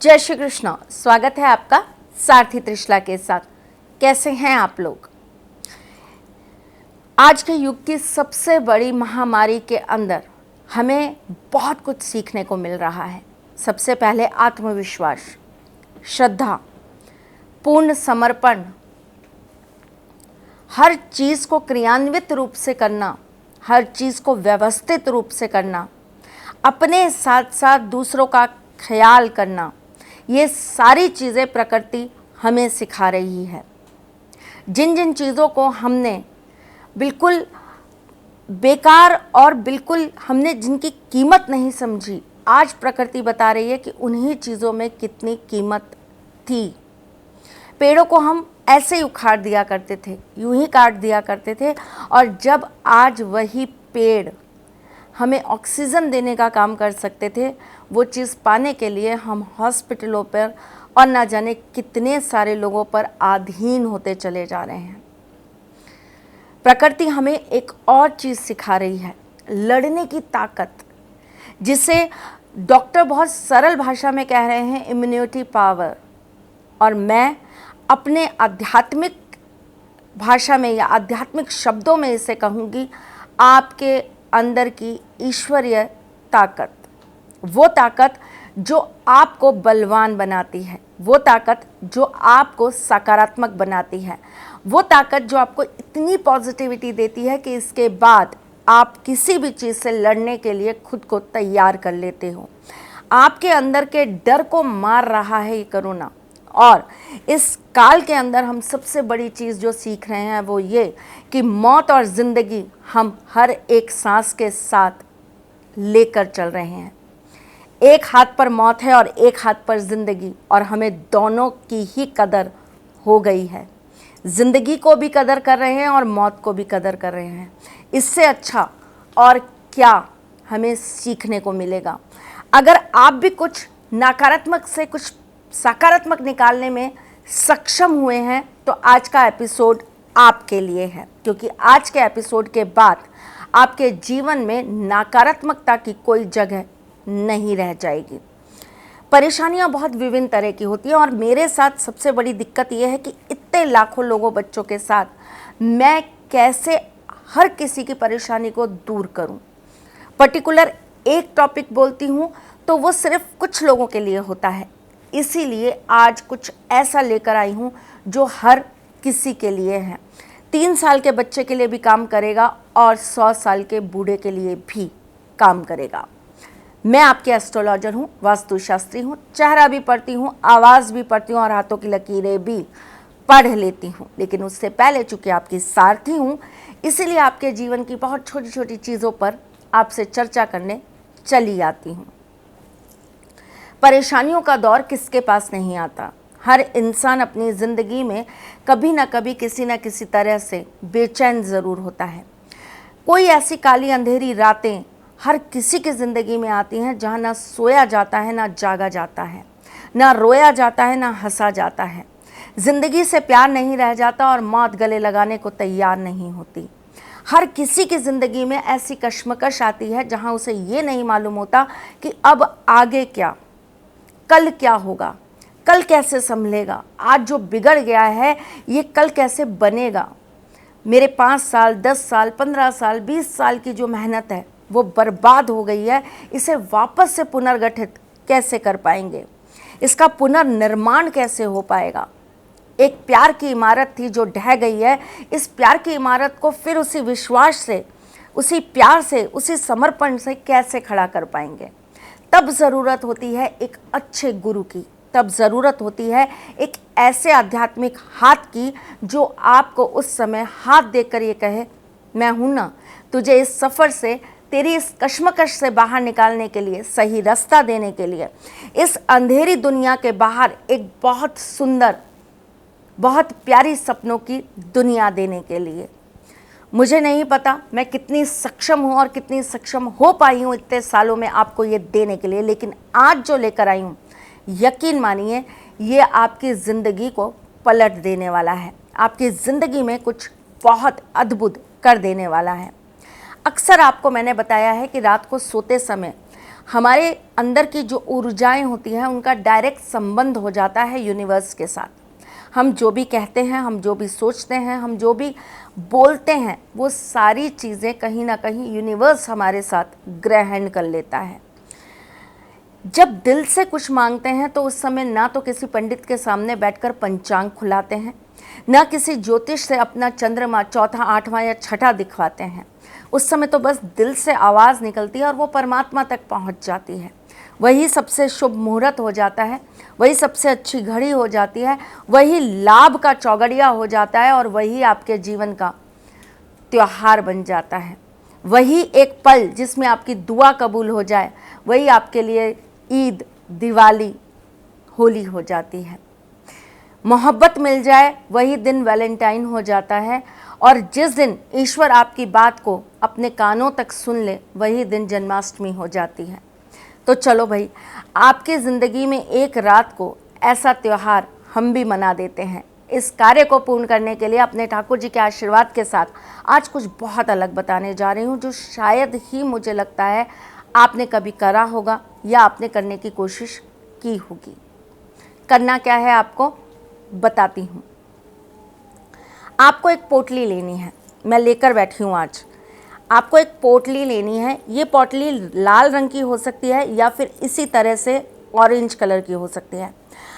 जय श्री कृष्ण। स्वागत है आपका सारथी त्रिशला के साथ। कैसे हैं आप लोग? आज के युग की सबसे बड़ी महामारी के अंदर हमें बहुत कुछ सीखने को मिल रहा है। सबसे पहले आत्मविश्वास, श्रद्धा, पूर्ण समर्पण, हर चीज़ को क्रियान्वित रूप से करना, हर चीज़ को व्यवस्थित रूप से करना, अपने साथ साथ दूसरों का ख्याल करना, ये सारी चीज़ें प्रकृति हमें सिखा रही है। जिन जिन चीज़ों को हमने बिल्कुल बेकार और बिल्कुल हमने जिनकी कीमत नहीं समझी, आज प्रकृति बता रही है कि उन्हीं चीज़ों में कितनी कीमत थी। पेड़ों को हम ऐसे ही उखाड़ दिया करते थे, यूं ही काट दिया करते थे, और जब आज वही पेड़ हमें ऑक्सीजन देने का काम कर सकते थे, वो चीज़ पाने के लिए हम हॉस्पिटलों पर और ना जाने कितने सारे लोगों पर अधीन होते चले जा रहे हैं। प्रकृति हमें एक और चीज़ सिखा रही है, लड़ने की ताकत, जिसे डॉक्टर बहुत सरल भाषा में कह रहे हैं इम्यूनिटी पावर, और मैं अपने आध्यात्मिक भाषा में या आध्यात्मिक शब्दों में इसे कहूँगी, आपके अंदर की ईश्वरीय ताकत, वो ताकत जो आपको बलवान बनाती है, वो ताकत जो आपको सकारात्मक बनाती है, वो ताकत जो आपको इतनी पॉजिटिविटी देती है कि इसके बाद आप किसी भी चीज़ से लड़ने के लिए खुद को तैयार कर लेते हो। आपके अंदर के डर को मार रहा है ये कोरोना, और इस काल के अंदर हम सबसे बड़ी चीज़ जो सीख रहे हैं वो ये कि मौत और ज़िंदगी हम हर एक सांस के साथ लेकर चल रहे हैं। एक हाथ पर मौत है और एक हाथ पर ज़िंदगी, और हमें दोनों की ही कदर हो गई है। ज़िंदगी को भी कदर कर रहे हैं और मौत को भी कदर कर रहे हैं। इससे अच्छा और क्या हमें सीखने को मिलेगा? अगर आप भी कुछ नकारात्मक से कुछ सकारात्मक निकालने में सक्षम हुए हैं तो आज का एपिसोड आपके लिए है, क्योंकि आज के एपिसोड के बाद आपके जीवन में नकारात्मकता की कोई जगह नहीं रह जाएगी। परेशानियां बहुत विभिन्न तरह की होती हैं, और मेरे साथ सबसे बड़ी दिक्कत यह है कि इतने लाखों लोगों बच्चों के साथ मैं कैसे हर किसी की परेशानी को दूर करूं। पर्टिकुलर एक टॉपिक बोलती हूं तो वो सिर्फ कुछ लोगों के लिए होता है, इसीलिए आज कुछ ऐसा लेकर आई हूँ जो हर किसी के लिए है। 3 साल के बच्चे के लिए भी काम करेगा और 100 साल के बूढ़े के लिए भी काम करेगा। मैं आपकी एस्ट्रोलॉजर हूँ, वास्तुशास्त्री हूँ, चेहरा भी पढ़ती हूँ, आवाज़ भी पढ़ती हूँ और हाथों की लकीरें भी पढ़ लेती हूँ। लेकिन उससे पहले चूँकि आपकी सारथी हूँ, इसीलिए आपके जीवन की बहुत छोटी छोटी चीज़ों पर आपसे चर्चा करने चली आती हूँ। परेशानियों का दौर किसके पास नहीं आता। हर इंसान अपनी ज़िंदगी में कभी ना कभी किसी न किसी तरह से बेचैन ज़रूर होता है। कोई ऐसी काली अंधेरी रातें हर किसी की ज़िंदगी में आती हैं जहाँ ना सोया जाता है, ना जागा जाता है, ना रोया जाता है, ना हंसा जाता है। ज़िंदगी से प्यार नहीं रह जाता और मौत गले लगाने को तैयार नहीं होती। हर किसी की ज़िंदगी में ऐसी कश्मकश आती है जहाँ उसे ये नहीं मालूम होता कि अब आगे क्या, कल क्या होगा, कल कैसे संभलेगा, आज जो बिगड़ गया है ये कल कैसे बनेगा। मेरे 5 साल, 10 साल, 15 साल, 20 साल की जो मेहनत है वो बर्बाद हो गई है, इसे वापस से पुनर्गठित कैसे कर पाएंगे, इसका पुनर्निर्माण कैसे हो पाएगा। एक प्यार की इमारत थी जो ढह गई है, इस प्यार की इमारत को फिर उसी विश्वास से, उसी प्यार से, उसी समर्पण से कैसे खड़ा कर पाएंगे। तब ज़रूरत होती है एक अच्छे गुरु की, तब ज़रूरत होती है एक ऐसे आध्यात्मिक हाथ की जो आपको उस समय हाथ देकर ये कहे, मैं हूँ ना, तुझे इस सफ़र से, तेरी इस कश्मकश से बाहर निकालने के लिए, सही रास्ता देने के लिए, इस अंधेरी दुनिया के बाहर एक बहुत सुंदर, बहुत प्यारी सपनों की दुनिया देने के लिए। मुझे नहीं पता मैं कितनी सक्षम हूँ और कितनी सक्षम हो पाई हूँ इतने सालों में आपको ये देने के लिए, लेकिन आज जो लेकर आई हूँ, यकीन मानिए ये आपकी ज़िंदगी को पलट देने वाला है, आपकी ज़िंदगी में कुछ बहुत अद्भुत कर देने वाला है। अक्सर आपको मैंने बताया है कि रात को सोते समय हमारे अंदर की जो ऊर्जाएं होती हैं उनका डायरेक्ट संबंध हो जाता है यूनिवर्स के साथ। हम जो भी कहते हैं, हम जो भी सोचते हैं, हम जो भी बोलते हैं, वो सारी चीज़ें कहीं ना कहीं यूनिवर्स हमारे साथ ग्रहण कर लेता है। जब दिल से कुछ मांगते हैं तो उस समय ना तो किसी पंडित के सामने बैठकर पंचांग खुलाते हैं, ना किसी ज्योतिष से अपना चंद्रमा चौथा, आठवां या छठा दिखवाते हैं। उस समय तो बस दिल से आवाज़ निकलती है और वो परमात्मा तक पहुंच जाती है। वही सबसे शुभ मुहूर्त हो जाता है, वही सबसे अच्छी घड़ी हो जाती है, वही लाभ का चौगड़िया हो जाता है और वही आपके जीवन का त्योहार बन जाता है। वही एक पल जिसमें आपकी दुआ कबूल हो जाए, वही आपके लिए ईद, दिवाली, होली हो जाती है। मोहब्बत मिल जाए, वही दिन वैलेंटाइन हो जाता है। और जिस दिन ईश्वर आपकी बात को अपने कानों तक सुन ले, वही दिन जन्माष्टमी हो जाती है। तो चलो भाई, आपकी ज़िंदगी में एक रात को ऐसा त्यौहार हम भी मना देते हैं। इस कार्य को पूर्ण करने के लिए अपने ठाकुर जी के आशीर्वाद के साथ आज कुछ बहुत अलग बताने जा रही हूँ, जो शायद ही मुझे लगता है आपने कभी करा होगा या आपने करने की कोशिश की होगी। करना क्या है आपको बताती हूँ। आपको एक पोटली लेनी है, मैं लेकर बैठी हूँ आज। आपको एक पोटली लेनी है। ये पोटली लाल रंग की हो सकती है या फिर इसी तरह से ऑरेंज कलर की हो सकती है।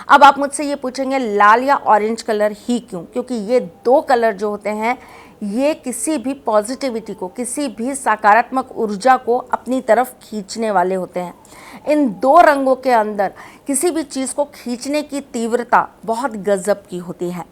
अब आप मुझसे ये पूछेंगे लाल या ऑरेंज कलर ही क्यों? क्योंकि ये दो कलर जो होते हैं ये किसी भी पॉजिटिविटी को, किसी भी सकारात्मक ऊर्जा को अपनी तरफ खींचने वाले होते हैं। इन दो रंगों के अंदर किसी भी चीज़ को खींचने की तीव्रता बहुत गजब की होती है।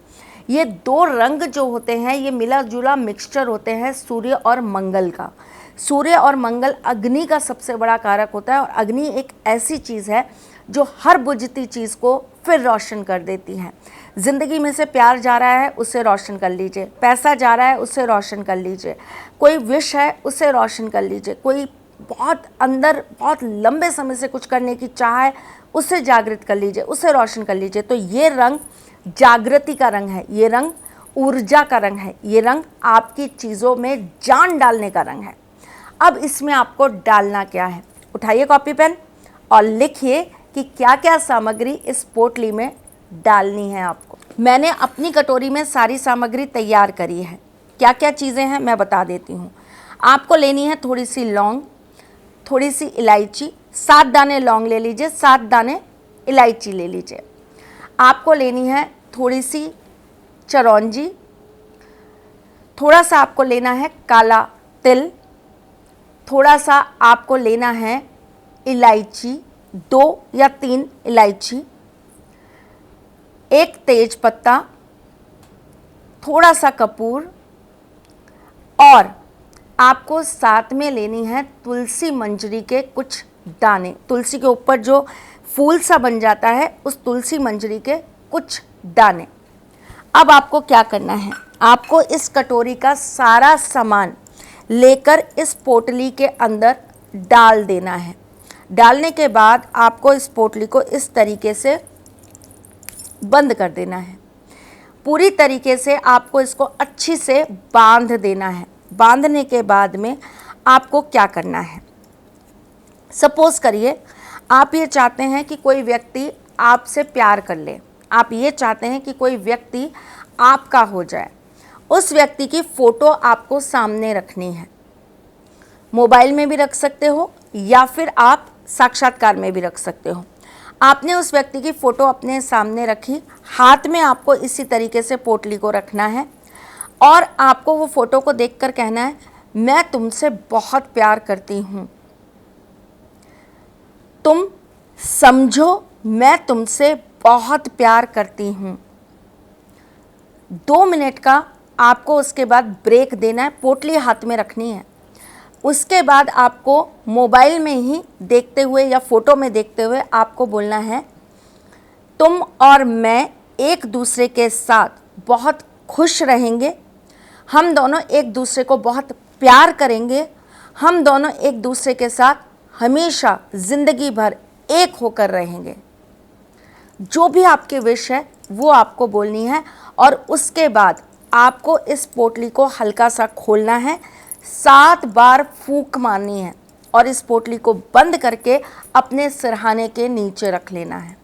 ये दो रंग जो होते हैं ये मिला जुला मिक्सचर होते हैं सूर्य और मंगल का। सूर्य और मंगल अग्नि का सबसे बड़ा कारक होता है और अग्नि एक ऐसी चीज़ है जो हर बुझती चीज़ को फिर रोशन कर देती है। ज़िंदगी में से प्यार जा रहा है, उसे रोशन कर लीजिए। पैसा जा रहा है, उसे रोशन कर लीजिए। कोई विश है, उसे रोशन कर लीजिए। कोई बहुत अंदर बहुत लंबे समय से कुछ करने की चाह है, उसे जागृत कर लीजिए, उसे रोशन कर लीजिए। तो ये रंग जागृति का रंग है, ये रंग ऊर्जा का रंग है, ये रंग आपकी चीज़ों में जान डालने का रंग है। अब इसमें आपको डालना क्या है? उठाइए कॉपी पेन और लिखिए कि क्या क्या सामग्री इस पोटली में डालनी है आपको। मैंने अपनी कटोरी में सारी सामग्री तैयार करी है। क्या क्या चीज़ें हैं मैं बता देती हूँ। आपको लेनी है थोड़ी सी लौंग, थोड़ी सी इलायची, 7 दाने लौंग ले लीजिए, 7 दाने इलायची ले लीजिए। आपको लेनी है थोड़ी सी चिरौंजी, थोड़ा सा आपको लेना है काला तिल, थोड़ा सा आपको लेना है इलायची, 2 या 3 इलायची, एक तेज पत्ता, थोड़ा सा कपूर और आपको साथ में लेनी है तुलसी मंजरी के कुछ दाने। तुलसी के ऊपर जो फूल सा बन जाता है उस तुलसी मंजरी के कुछ दाने। अब आपको क्या करना है? आपको इस कटोरी का सारा सामान लेकर इस पोटली के अंदर डाल देना है। डालने के बाद आपको इस पोटली को इस तरीके से बंद कर देना है। पूरी तरीके से आपको इसको अच्छी से बांध देना है। बांधने के बाद में आपको क्या करना है? सपोज करिए आप ये चाहते हैं कि कोई व्यक्ति आपसे प्यार कर ले, आप ये चाहते हैं कि कोई व्यक्ति आपका हो जाए। उस व्यक्ति की फ़ोटो आपको सामने रखनी है। मोबाइल में भी रख सकते हो या फिर आप साक्षात्कार में भी रख सकते हो। आपने उस व्यक्ति की फ़ोटो अपने सामने रखी, हाथ में आपको इसी तरीके से पोटली को रखना है और आपको वो फ़ोटो को देखकर कहना है, मैं तुमसे बहुत प्यार करती हूँ, तुम समझो मैं तुमसे बहुत प्यार करती हूँ। 2 मिनट का आपको उसके बाद ब्रेक देना है, पोटली हाथ में रखनी है। उसके बाद आपको मोबाइल में ही देखते हुए या फ़ोटो में देखते हुए आपको बोलना है, तुम और मैं एक दूसरे के साथ बहुत खुश रहेंगे, हम दोनों एक दूसरे को बहुत प्यार करेंगे, हम दोनों एक दूसरे के साथ हमेशा ज़िंदगी भर एक होकर रहेंगे। जो भी आपकी विश है वो आपको बोलनी है और उसके बाद आपको इस पोटली को हल्का सा खोलना है, 7 बार फूंक मारनी है। और इस पोटली को बंद करके अपने सिरहाने के नीचे रख लेना है।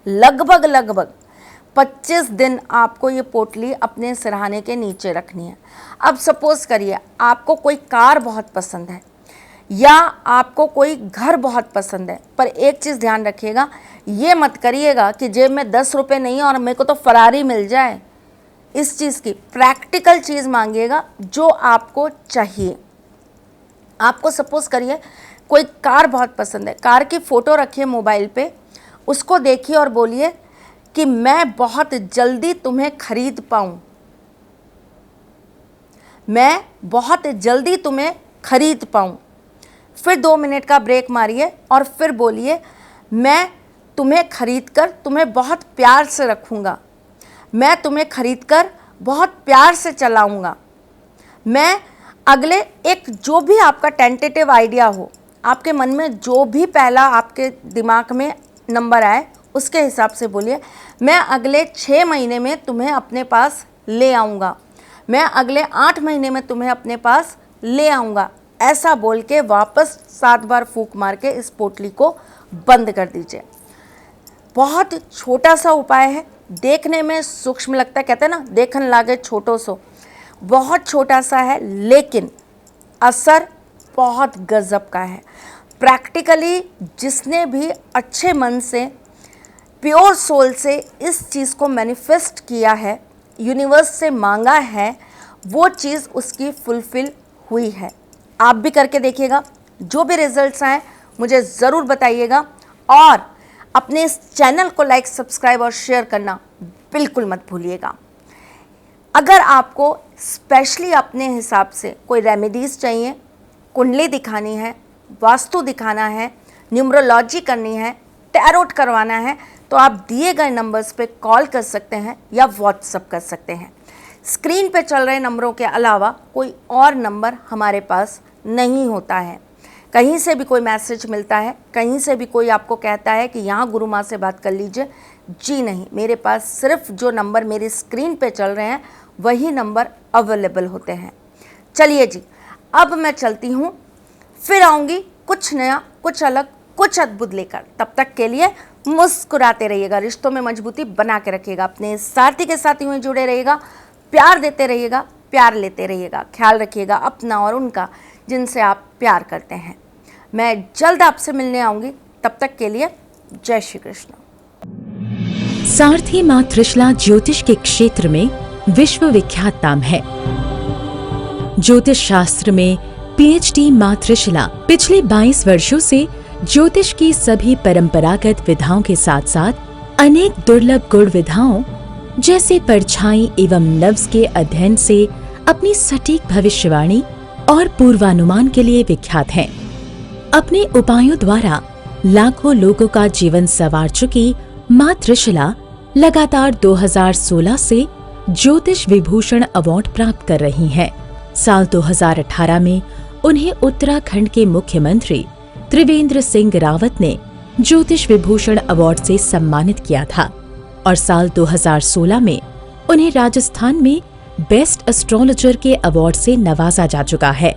लगभग 25 दिन आपको ये पोटली अपने सिरहाने के नीचे रखनी है। अब सपोज करिए आपको कोई कार बहुत पसंद है या आपको कोई घर बहुत पसंद है, पर एक चीज़ ध्यान रखिएगा, ये मत करिएगा कि जेब में 10 रुपये नहीं है और मेरे को तो फरारी मिल जाए। इस चीज़ की प्रैक्टिकल चीज़ मांगिएगा जो आपको चाहिए। आपको सपोज करिए कोई कार बहुत पसंद है, कार की फ़ोटो रखिए मोबाइल पे, उसको देखिए और बोलिए कि मैं बहुत जल्दी तुम्हें खरीद पाऊँ, मैं बहुत जल्दी तुम्हें खरीद पाऊँ। फिर 2 मिनट का ब्रेक मारिए और फिर बोलिए मैं तुम्हें खरीद कर तुम्हें बहुत प्यार से रखूँगा, मैं तुम्हें खरीद कर बहुत प्यार से चलाऊँगा। मैं अगले एक जो भी आपका टेंटेटिव आइडिया हो, आपके मन में जो भी पहला आपके दिमाग में नंबर आए उसके हिसाब से बोलिए मैं अगले 6 महीने में तुम्हें अपने पास ले आऊँगा, मैं अगले 8 महीने में तुम्हें अपने पास ले आऊँगा। ऐसा बोल के वापस 7 बार फूंक मार के इस पोटली को बंद कर दीजिए। बहुत छोटा सा उपाय है, देखने में सूक्ष्म लगता है, कहते हैं ना देखन लागे छोटो सो, बहुत छोटा सा है लेकिन असर बहुत गजब का है। प्रैक्टिकली जिसने भी अच्छे मन से प्योर सोल से इस चीज़ को मैनिफेस्ट किया है, यूनिवर्स से मांगा है, वो चीज़ उसकी फुलफिल हुई है। आप भी करके देखिएगा, जो भी रिजल्ट्स आए मुझे ज़रूर बताइएगा और अपने इस चैनल को लाइक, सब्सक्राइब और शेयर करना बिल्कुल मत भूलिएगा। अगर आपको स्पेशली अपने हिसाब से कोई रेमेडीज़ चाहिए, कुंडली दिखानी है, वास्तु दिखाना है, न्यूमरोलॉजी करनी है, टैरोट करवाना है, तो आप दिए गए नंबर्स पे कॉल कर सकते हैं या व्हाट्सएप कर सकते हैं। स्क्रीन पे चल रहे नंबरों के अलावा कोई और नंबर हमारे पास नहीं होता है। कहीं से भी कोई मैसेज मिलता है, कहीं से भी कोई आपको कहता है कि यहाँ गुरु माँ से बात कर लीजिए, जी नहीं, मेरे पास सिर्फ जो नंबर मेरी स्क्रीन पे चल रहे हैं वही नंबर अवेलेबल होते हैं। चलिए जी, अब मैं चलती हूँ, फिर आऊँगी कुछ नया, कुछ अलग, कुछ अद्भुत लेकर। तब तक के लिए मुस्कुराते रहिएगा, रिश्तों में मजबूती बना के रखिएगा, अपने साथी के साथ यूँ जुड़े रहिएगा, प्यार देते रहिएगा, प्यार लेते रहिएगा। ख्याल रखिएगा अपना और उनका जिनसे आप प्यार करते हैं। मैं जल्द आपसे मिलने आऊँगी, तब तक के लिए जय श्री कृष्ण। सारथी मां त्रिशला ज्योतिष के क्षेत्र में विश्व विख्यात नाम है। ज्योतिष शास्त्र में पीएचडी मां त्रिशला पिछले 22 वर्षों से ज्योतिष की सभी परंपरागत विधाओं के साथ साथ अनेक दुर्लभ गुण विधाओं जैसे परछाई एवं नव्स के अध्ययन से अपनी सटीक भविष्यवाणी और पूर्वानुमान के लिए विख्यात हैं। अपने उपायों द्वारा लाखों लोगों का जीवन संवार चुकी मां त्रिशला लगातार 2016 से ज्योतिष विभूषण अवार्ड प्राप्त कर रही हैं। साल 2018 में उन्हें उत्तराखंड के मुख्यमंत्री त्रिवेंद्र सिंह रावत ने ज्योतिष विभूषण अवार्ड से सम्मानित किया था और साल 2016 में उन्हें राजस्थान में बेस्ट एस्ट्रोलॉजर के अवार्ड से नवाजा जा चुका है।